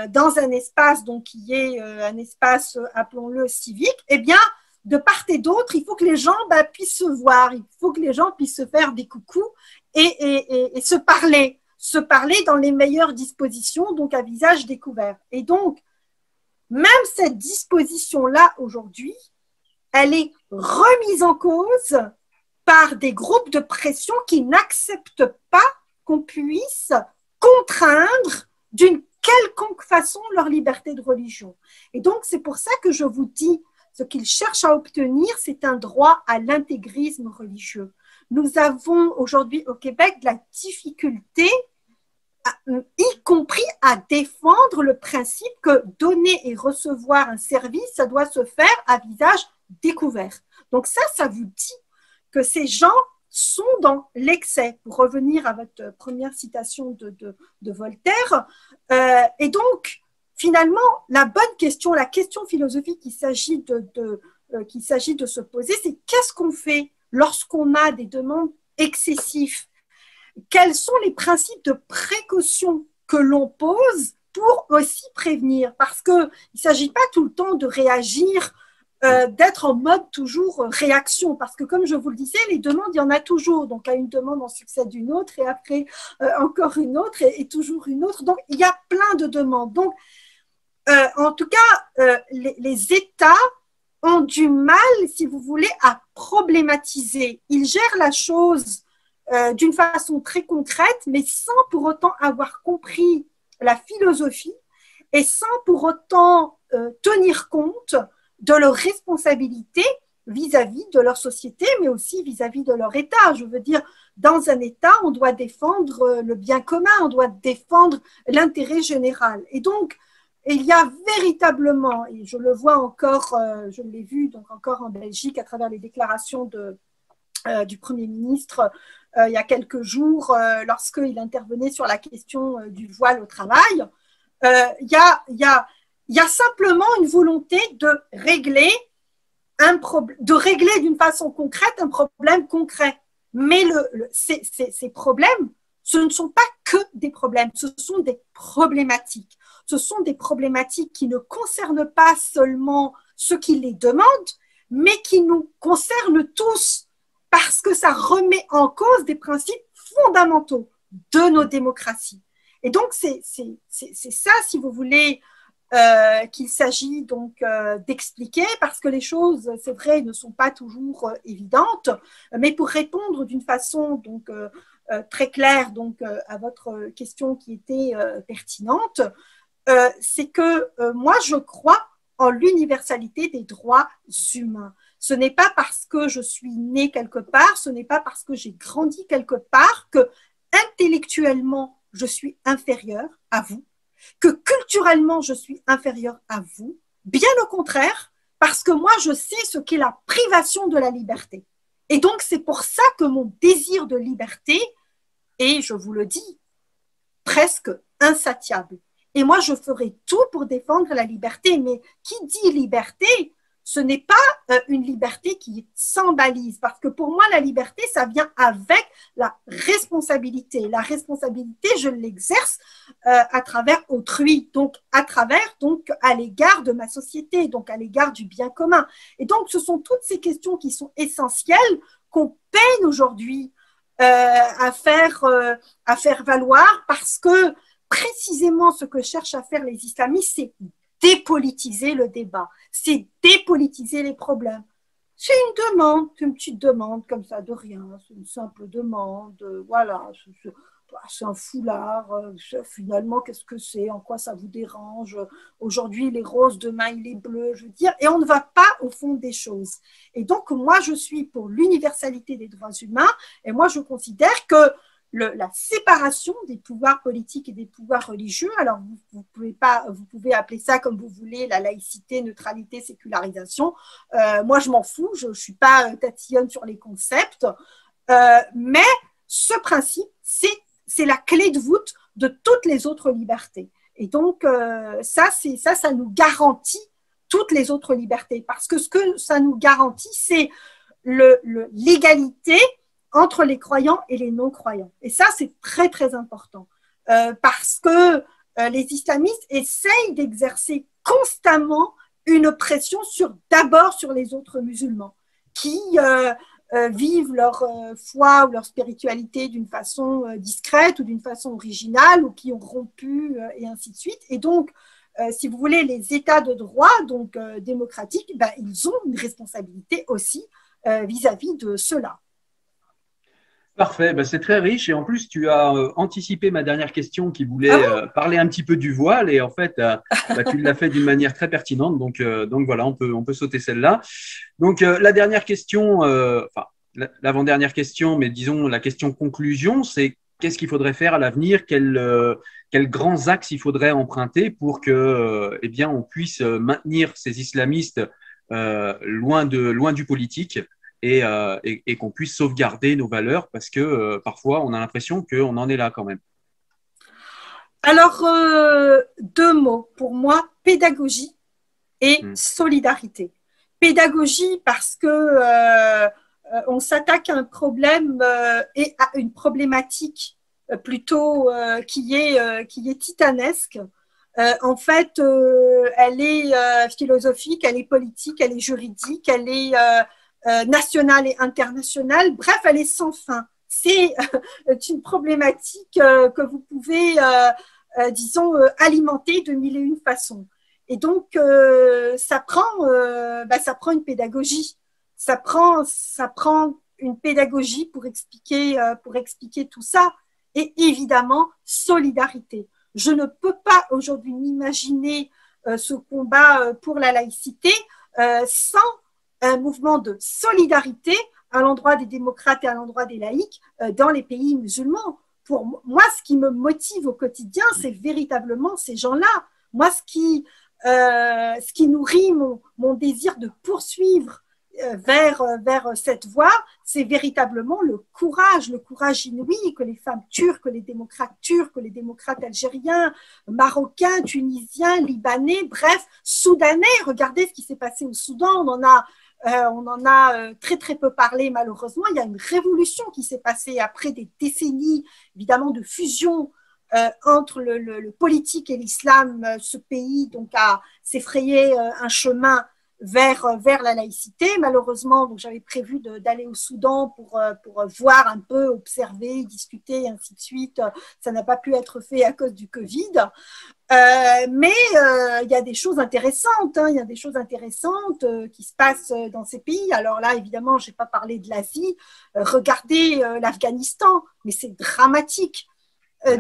dans un espace donc qui est un espace, appelons-le civique, eh bien, de part et d'autre, il faut que les gens puissent se voir, il faut que les gens puissent se faire des coucous et se parler dans les meilleures dispositions, donc à visage découvert. Et donc, même cette disposition-là, aujourd'hui, elle est remise en cause par des groupes de pression qui n'acceptent pas qu'on puisse contraindre d'une quelconque façon leur liberté de religion. Et donc, c'est pour ça que je vous dis, ce qu'ils cherchent à obtenir, c'est un droit à l'intégrisme religieux. Nous avons aujourd'hui au Québec de la difficulté, y compris à défendre le principe que donner et recevoir un service, ça doit se faire à visage découvert. Donc ça vous dit que ces gens sont dans l'excès. Pour revenir à votre première citation de Voltaire, et donc finalement, la bonne question, la question philosophique qu'il s'agit de se poser, c'est qu'est-ce qu'on fait lorsqu'on a des demandes excessives? Quels sont les principes de précaution que l'on pose pour aussi prévenir? Parce qu'il ne s'agit pas tout le temps de réagir, d'être en mode toujours réaction. Parce que comme je vous le disais, les demandes, il y en a toujours. Donc à une demande, on succède une autre et après encore une autre et toujours une autre. Donc il y a plein de demandes. Donc en tout cas, les États ont du mal, si vous voulez, à problématiser. Ils gèrent la chose d'une façon très concrète, mais sans pour autant avoir compris la philosophie et sans pour autant tenir compte de leurs responsabilités vis-à-vis de leur société, mais aussi vis-à-vis de leur État. Je veux dire, dans un État, on doit défendre le bien commun, on doit défendre l'intérêt général. Et donc, il y a véritablement, et je le vois encore, je l'ai vu donc encore en Belgique à travers les déclarations du Premier ministre il y a quelques jours, lorsqu'il intervenait sur la question du voile au travail, il y a simplement une volonté de régler d'une façon concrète un problème concret. Mais ces problèmes, ce ne sont pas que des problèmes, ce sont des problématiques. Ce sont des problématiques qui ne concernent pas seulement ceux qui les demandent, mais qui nous concernent tous, parce que ça remet en cause des principes fondamentaux de nos démocraties. Et donc, c'est ça, si vous voulez, qu'il s'agit donc d'expliquer, parce que les choses, c'est vrai, ne sont pas toujours évidentes, mais pour répondre d'une façon donc très claire donc à votre question qui était pertinente, c'est que moi, je crois en l'universalité des droits humains. Ce n'est pas parce que je suis née quelque part, ce n'est pas parce que j'ai grandi quelque part que intellectuellement, je suis inférieure à vous, que culturellement, je suis inférieure à vous. Bien au contraire, parce que moi, je sais ce qu'est la privation de la liberté. Et donc, c'est pour ça que mon désir de liberté est, je vous le dis, presque insatiable. Et moi, je ferai tout pour défendre la liberté. Mais qui dit liberté, ce n'est pas une liberté qui est sans balise. Parce que pour moi, la liberté, ça vient avec la responsabilité. La responsabilité, je l'exerce à travers autrui, donc à l'égard de ma société, donc à l'égard du bien commun. Et donc, ce sont toutes ces questions qui sont essentielles qu'on peine aujourd'hui à faire valoir, parce que précisément ce que cherchent à faire les islamistes, c'est dépolitiser le débat, c'est dépolitiser les problèmes. C'est une demande, une petite demande comme ça de rien, c'est une simple demande, voilà, c'est un foulard, finalement, qu'est-ce que c'est, en quoi ça vous dérange, aujourd'hui il est rose, demain il est bleu, je veux dire, et on ne va pas au fond des choses. Et donc, moi, je suis pour l'universalité des droits humains, et moi, je considère que la séparation des pouvoirs politiques et des pouvoirs religieux, alors vous pouvez appeler ça comme vous voulez, la laïcité, neutralité, sécularisation, moi je m'en fous, je ne suis pas tatillonne sur les concepts, mais ce principe, c'est la clé de voûte de toutes les autres libertés. Et donc, ça nous garantit toutes les autres libertés, parce que ce que ça nous garantit, c'est l'égalité entre les croyants et les non-croyants. Et ça, c'est très, très important, parce que les islamistes essayent d'exercer constamment une pression d'abord sur les autres musulmans, qui vivent leur foi ou leur spiritualité d'une façon discrète ou d'une façon originale, ou qui ont rompu, et ainsi de suite. Et donc, si vous voulez, les États de droit, donc démocratiques, ben, ils ont une responsabilité aussi vis-à-vis de cela. Parfait, ben, c'est très riche et en plus tu as anticipé ma dernière question qui voulait parler un petit peu du voile et en fait tu l'as fait d'une manière très pertinente, donc voilà, on peut sauter celle-là. Donc la dernière question, enfin l'avant-dernière question, mais disons la question conclusion, c'est qu'est-ce qu'il faudrait faire à l'avenir, quels grands axes il faudrait emprunter pour que eh bien on puisse maintenir ces islamistes loin du politique et qu'on puisse sauvegarder nos valeurs, parce que parfois on a l'impression qu'on en est là quand même. Alors, deux mots pour moi, pédagogie et solidarité. Pédagogie parce que on s'attaque à un problème et à une problématique plutôt qui est titanesque. En fait, elle est philosophique, elle est politique, elle est juridique, elle est nationale et internationale. Bref, elle est sans fin. C'est une problématique que vous pouvez, disons, alimenter de mille et une façons. Et donc, ça prend une pédagogie. Ça prend une pédagogie pour expliquer tout ça. Et évidemment, solidarité. Je ne peux pas aujourd'hui m'imaginer ce combat pour la laïcité sans un mouvement de solidarité à l'endroit des démocrates et à l'endroit des laïcs dans les pays musulmans. Pour moi, ce qui me motive au quotidien, c'est véritablement ces gens-là. Moi, ce qui nourrit mon désir de poursuivre vers cette voie, c'est véritablement le courage inouï que les femmes turques, les démocrates algériens, marocains, tunisiens, libanais, bref, soudanais. Regardez ce qui s'est passé au Soudan, on en a très très peu parlé malheureusement. Il y a une révolution qui s'est passée après des décennies évidemment de fusion entre le politique et l'islam. Ce pays donc s'est frayé un chemin vers la laïcité. Malheureusement, donc j'avais prévu d'aller au Soudan pour voir un peu, observer, discuter, et ainsi de suite. Ça n'a pas pu être fait à cause du Covid. Mais il y a des choses intéressantes, il y a des choses intéressantes qui se passent dans ces pays. Alors là, évidemment, je n'ai pas parlé de l'Asie. Regardez l'Afghanistan, mais c'est dramatique.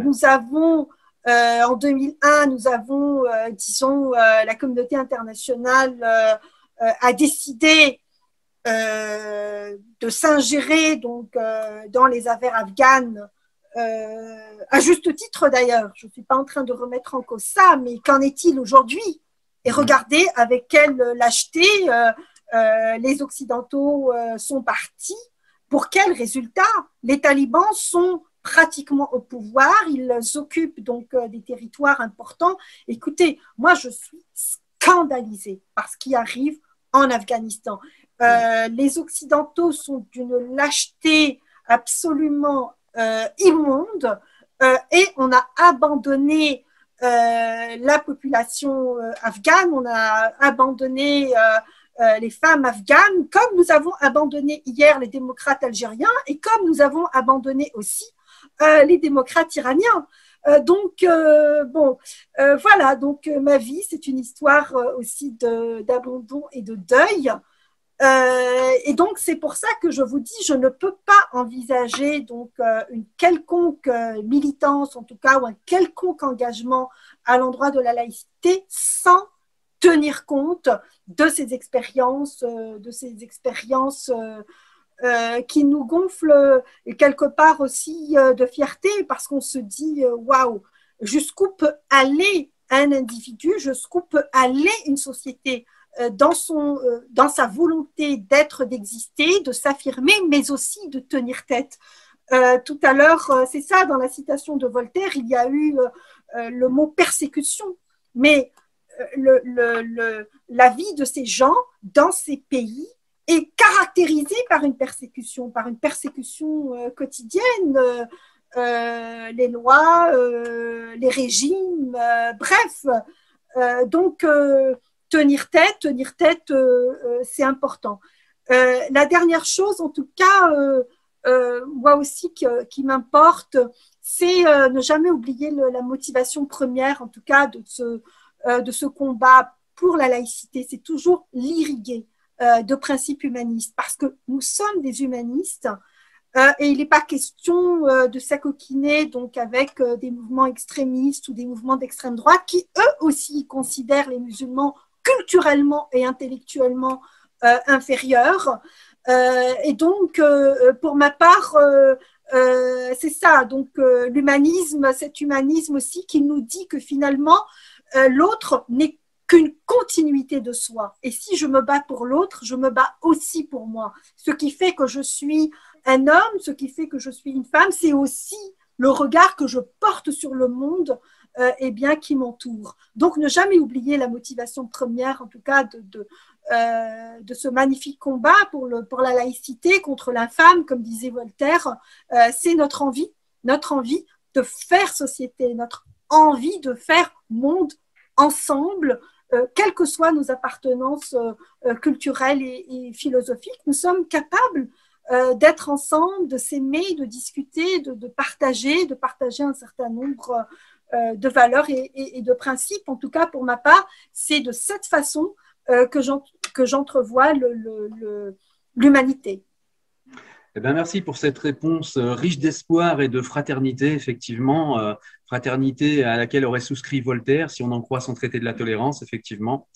Nous avons, en 2001, nous avons, disons, la communauté internationale a décidé de s'ingérer donc dans les affaires afghanes. À juste titre d'ailleurs, je ne suis pas en train de remettre en cause ça, mais qu'en est-il aujourd'hui? Et regardez avec quelle lâcheté les Occidentaux sont partis. Pour quel résultat? Les talibans sont pratiquement au pouvoir, ils occupent donc des territoires importants. Écoutez, moi je suis scandalisée par ce qui arrive en Afghanistan. Les Occidentaux sont d'une lâcheté absolument immonde et on a abandonné la population afghane, on a abandonné les femmes afghanes, comme nous avons abandonné hier les démocrates algériens et comme nous avons abandonné aussi les démocrates iraniens. Voilà, donc ma vie, c'est une histoire aussi d'abandon et de deuil. Et donc, c'est pour ça que je vous dis, je ne peux pas envisager donc une quelconque militance, en tout cas, ou un quelconque engagement à l'endroit de la laïcité sans tenir compte de ces expériences, qui nous gonflent quelque part aussi de fierté, parce qu'on se dit, waouh, jusqu'où peut aller un individu, jusqu'où peut aller une société dans sa volonté d'être, d'exister, de s'affirmer, mais aussi de tenir tête. Tout à l'heure, c'est ça, dans la citation de Voltaire, il y a eu le mot persécution, mais la vie de ces gens dans ces pays est caractérisée par une persécution quotidienne, les lois, les régimes, bref. Donc, tenir tête, c'est important. La dernière chose, en tout cas, moi aussi, qui m'importe, c'est ne jamais oublier la motivation première, en tout cas, de ce combat pour la laïcité. C'est toujours l'irriguer de principes humanistes, parce que nous sommes des humanistes. Et il n'est pas question de s'acoquiner donc avec des mouvements extrémistes ou des mouvements d'extrême droite qui, eux aussi, considèrent les musulmans culturellement et intellectuellement inférieurs. Et donc, pour ma part, c'est ça. Donc, l'humanisme, cet humanisme aussi qui nous dit que finalement, l'autre n'est qu'une continuité de soi. Et si je me bats pour l'autre, je me bats aussi pour moi. Ce qui fait que je suis un homme, ce qui fait que je suis une femme, c'est aussi le regard que je porte sur le monde qui m'entoure. Donc, ne jamais oublier la motivation première, en tout cas, de ce magnifique combat pour la laïcité contre l'infâme, comme disait Voltaire. C'est notre envie de faire société, notre envie de faire monde ensemble, quelles que soient nos appartenances culturelles et philosophiques. Nous sommes capables d'être ensemble, de s'aimer, de discuter, de partager un certain nombre de valeurs et de principes. En tout cas, pour ma part, c'est de cette façon que j'entrevois l'humanité. Eh bien, merci pour cette réponse riche d'espoir et de fraternité, effectivement. Fraternité à laquelle aurait souscrit Voltaire, si on en croit son traité de la tolérance, effectivement.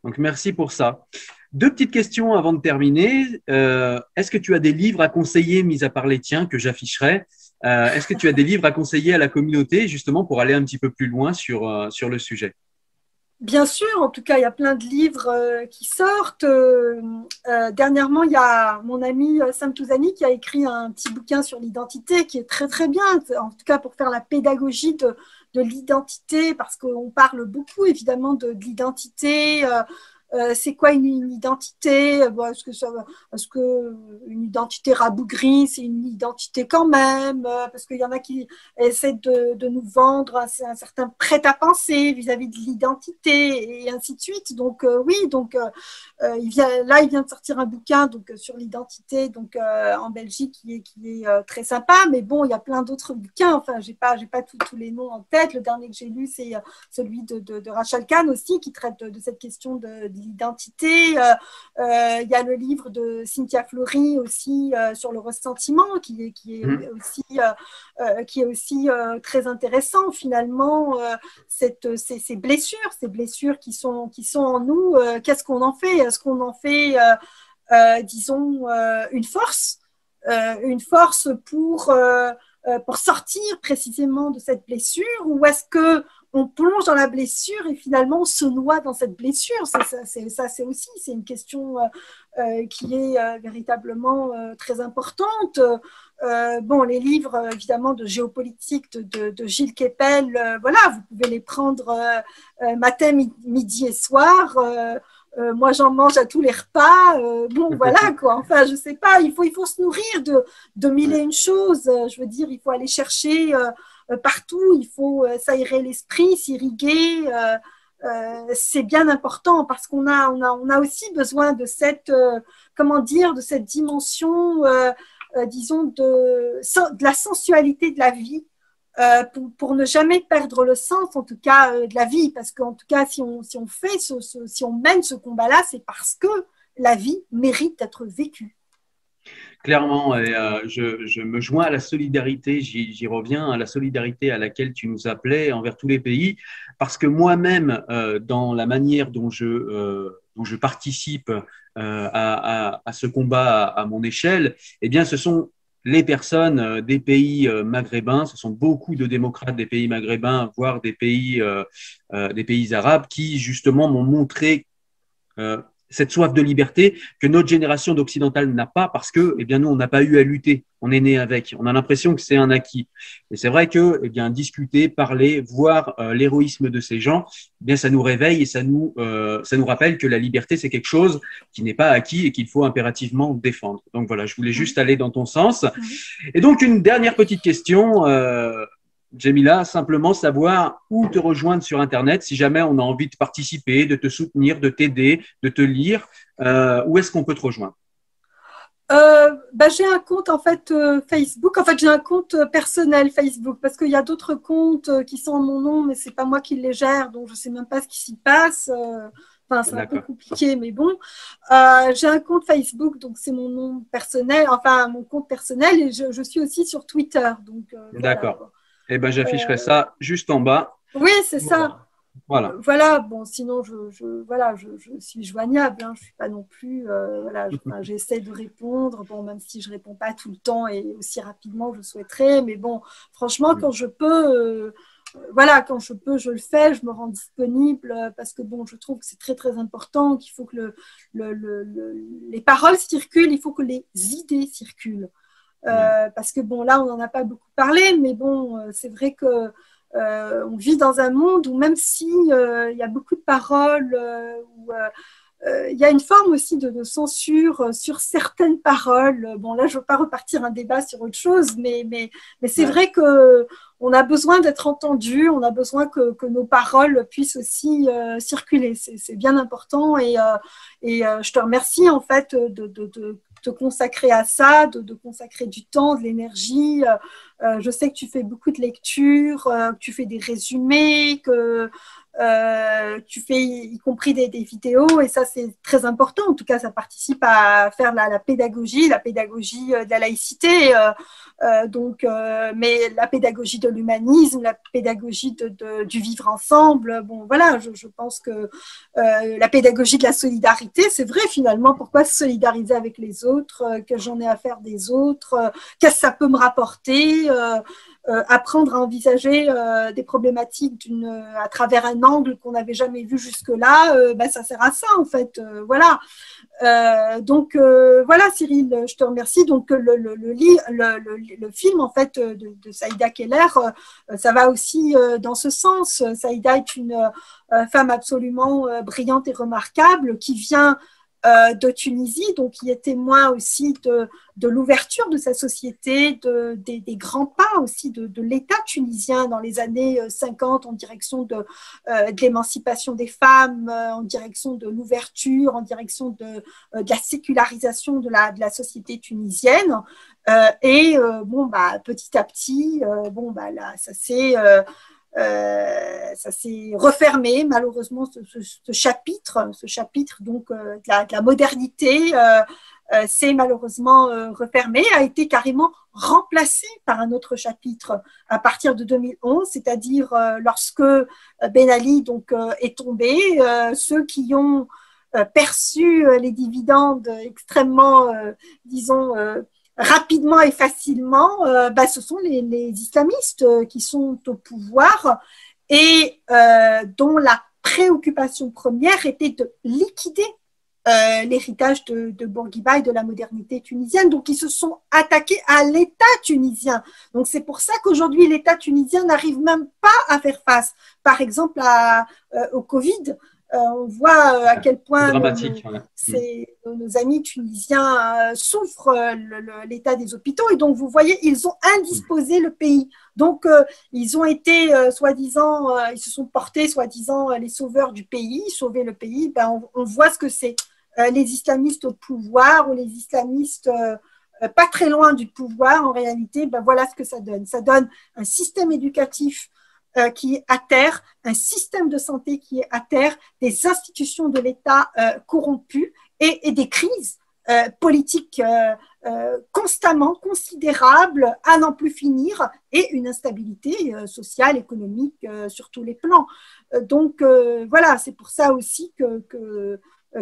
Donc, merci pour ça. Deux petites questions avant de terminer. Est-ce que tu as des livres à conseiller, mis à part les tiens, que j'afficherai? Est-ce que tu as des livres à conseiller à la communauté, justement, pour aller un petit peu plus loin sur le sujet? Bien sûr, en tout cas, il y a plein de livres qui sortent. Dernièrement, il y a mon ami Sam Touzani qui a écrit un petit bouquin sur l'identité qui est très, très bien, en tout cas pour faire la pédagogie de l'identité, parce qu'on parle beaucoup, évidemment, de l'identité. C'est quoi une identité? Est-ce que une identité rabougrie, c'est une identité quand même? Parce qu'il y en a qui essaient de nous vendre un certain prêt-à-penser vis-à-vis de l'identité et ainsi de suite. Donc oui, donc il vient de sortir un bouquin donc sur l'identité donc en Belgique qui est très sympa. Mais bon, il y a plein d'autres bouquins. Enfin, j'ai pas tous les noms en tête. Le dernier que j'ai lu, c'est celui de Rachel Kahn aussi qui traite de cette question de l'identité. Il y a le livre de Cynthia Fleury aussi sur le ressentiment qui est aussi très intéressant finalement. Ces blessures qui sont en nous, qu'est-ce qu'on en fait? Est-ce qu'on en fait disons une force pour sortir précisément de cette blessure, ou est-ce que on plonge dans la blessure et finalement on se noie dans cette blessure. C'est aussi c'est une question qui est véritablement très importante. Bon, les livres évidemment de géopolitique de Gilles Kepel, voilà, vous pouvez les prendre matin, midi et soir. Moi, j'en mange à tous les repas. Bon, voilà quoi. Enfin, je sais pas. Il faut se nourrir de mille et une choses. Je veux dire, il faut aller chercher partout. Il faut s'aérer l'esprit, s'irriguer. C'est bien important parce qu'on a aussi besoin de cette comment dire, de cette dimension, disons de la sensualité de la vie. Pour ne jamais perdre le sens, en tout cas, de la vie. Parce qu'en tout cas, si on mène ce combat-là, c'est parce que la vie mérite d'être vécue. Clairement, et, je me joins à la solidarité, j'y reviens, à la solidarité à laquelle tu nous appelais envers tous les pays, parce que moi-même, dans la manière dont je participe à ce combat à mon échelle, eh bien, ce sont les personnes des pays maghrébins, ce sont beaucoup de démocrates des pays maghrébins, voire des pays arabes, qui justement m'ont montré cette soif de liberté que notre génération d'occidentale n'a pas parce que, eh bien, nous, on n'a pas eu à lutter. On est né avec. On a l'impression que c'est un acquis. Et c'est vrai que, eh bien, discuter, parler, voir l'héroïsme de ces gens, eh bien, ça nous réveille et ça nous rappelle que la liberté, c'est quelque chose qui n'est pas acquis et qu'il faut impérativement défendre. Donc voilà, je voulais juste aller dans ton sens. Et donc, une dernière petite question. Djamila, simplement savoir où te rejoindre sur Internet si jamais on a envie de participer, de te soutenir, de t'aider, de te lire. Où est-ce qu'on peut te rejoindre? J'ai un compte en fait Facebook. En fait, j'ai un compte personnel Facebook parce qu'il y a d'autres comptes qui sont en mon nom, mais c'est pas moi qui les gère, donc je sais même pas ce qui s'y passe. Enfin, c'est un peu compliqué, mais bon. J'ai un compte Facebook, donc c'est mon nom personnel, enfin mon compte personnel, et je suis aussi sur Twitter. Donc, d'accord. Voilà. Eh ben, j'afficherai ça juste en bas. Oui, c'est ça. Voilà. Voilà, bon, sinon, je suis joignable. Hein, je ne suis pas non plus. Voilà, j'essaie de répondre, bon, même si je ne réponds pas tout le temps et aussi rapidement que je souhaiterais. Mais bon, franchement, quand je peux, voilà, quand je peux, je le fais, je me rends disponible parce que bon, je trouve que c'est très, très important, qu'il faut que les paroles circulent, il faut que les idées circulent. Parce que bon, là, on n'en a pas beaucoup parlé, mais bon, c'est vrai que on vit dans un monde où même si il y a beaucoup de paroles, où il y a une forme aussi de censure sur certaines paroles. Bon, là, je ne veux pas repartir un débat sur autre chose, mais c'est vrai qu'on a besoin d'être entendu, on a besoin que nos paroles puissent aussi circuler. C'est bien important et je te remercie en fait de te consacrer à ça, de consacrer du temps, de l'énergie. Je sais que tu fais beaucoup de lectures, que tu fais des résumés, que tu fais y compris des vidéos, et ça c'est très important. En tout cas, ça participe à faire la pédagogie de la laïcité, mais la pédagogie de l'humanisme, la pédagogie du vivre ensemble. Bon, voilà, je pense que la pédagogie de la solidarité, c'est vrai finalement. Pourquoi se solidariser avec les autres, que j'en ai à faire des autres, qu'est-ce que ça peut me rapporter, apprendre à envisager des problématiques à travers un angle qu'on n'avait jamais vu jusque-là, ça sert à ça en fait. Voilà. Donc voilà, Cyril, je te remercie. Donc le film en fait de Saïda Keller, ça va aussi dans ce sens. Saïda est une femme absolument brillante et remarquable qui vient de Tunisie, donc qui est témoin aussi de l'ouverture de sa société, des grands pas aussi de l'État tunisien dans les années 50 en direction de l'émancipation des femmes, en direction de l'ouverture, en direction de la sécularisation de la société tunisienne. Petit à petit, là, ça s'est refermé malheureusement ce chapitre donc de la modernité s'est malheureusement refermé, a été carrément remplacé par un autre chapitre à partir de 2011, c'est-à-dire lorsque Ben Ali donc est tombé, ceux qui ont perçu les dividendes extrêmement disons rapidement et facilement, ce sont les islamistes qui sont au pouvoir et dont la préoccupation première était de liquider l'héritage de Bourguiba et de la modernité tunisienne. Donc, ils se sont attaqués à l'État tunisien. Donc, c'est pour ça qu'aujourd'hui, l'État tunisien n'arrive même pas à faire face, par exemple, au Covid. On voit à quel point dramatique, nos amis tunisiens souffrent l'état des hôpitaux. Et donc, vous voyez, ils ont indisposé le pays. Donc, ils ont été, soi-disant, ils se sont portés, soi-disant, les sauveurs du pays, sauver le pays. Ben, on voit ce que c'est. Les islamistes au pouvoir ou les islamistes pas très loin du pouvoir, en réalité, ben, voilà ce que ça donne. Ça donne un système éducatif qui est à terre, un système de santé qui est à terre, des institutions de l'État corrompues et des crises politiques constamment considérables à n'en plus finir et une instabilité sociale, économique sur tous les plans. Donc voilà, c'est pour ça aussi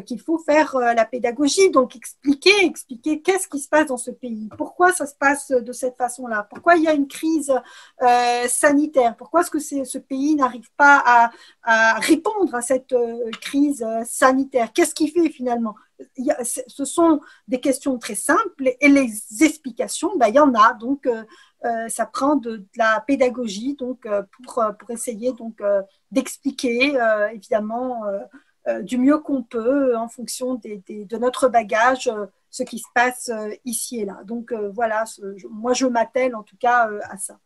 qu'il faut faire la pédagogie, donc expliquer qu'est-ce qui se passe dans ce pays, pourquoi ça se passe de cette façon-là, pourquoi il y a une crise sanitaire, pourquoi est-ce que ce pays n'arrive pas à répondre à cette crise sanitaire, qu'est-ce qu'il fait finalement. Ce sont des questions très simples et les explications, ben, il y en a, donc ça prend de la pédagogie donc, pour essayer donc, d'expliquer évidemment du mieux qu'on peut en fonction de notre bagage, ce qui se passe ici et là. Donc voilà, moi je m'attelle en tout cas à ça.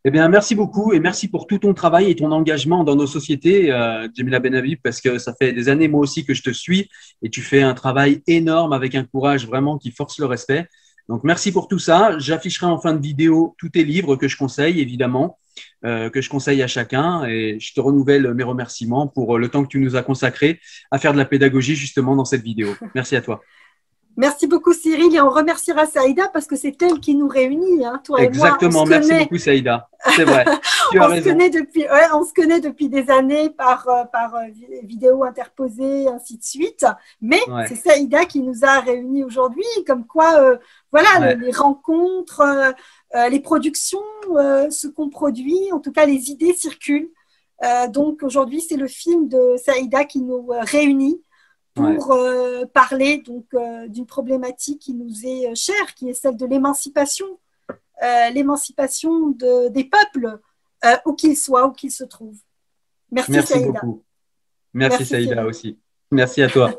Eh bien, merci beaucoup et merci pour tout ton travail et ton engagement dans nos sociétés, Jamila Benhabib, parce que ça fait des années moi aussi que je te suis et tu fais un travail énorme avec un courage vraiment qui force le respect. Donc, merci pour tout ça. J'afficherai en fin de vidéo tous tes livres que je conseille, évidemment, que je conseille à chacun. Et je te renouvelle mes remerciements pour le temps que tu nous as consacré à faire de la pédagogie justement dans cette vidéo. Merci à toi. Merci beaucoup Cyril et on remerciera Saïda parce que c'est elle qui nous réunit, hein, toi et moi. Exactement, merci beaucoup Saïda. C'est vrai, tu as raison. On se connaît depuis des années par vidéo interposée, ainsi de suite. Mais c'est Saïda qui nous a réunis aujourd'hui, comme quoi, voilà, les rencontres, les productions, ce qu'on produit, en tout cas les idées circulent. Donc aujourd'hui, c'est le film de Saïda qui nous réunit pour parler donc d'une problématique qui nous est chère, qui est celle de l'émancipation, l'émancipation des peuples, où qu'ils soient, où qu'ils se trouvent. Merci Saïda. Beaucoup. Merci Saïda aussi. Merci à toi.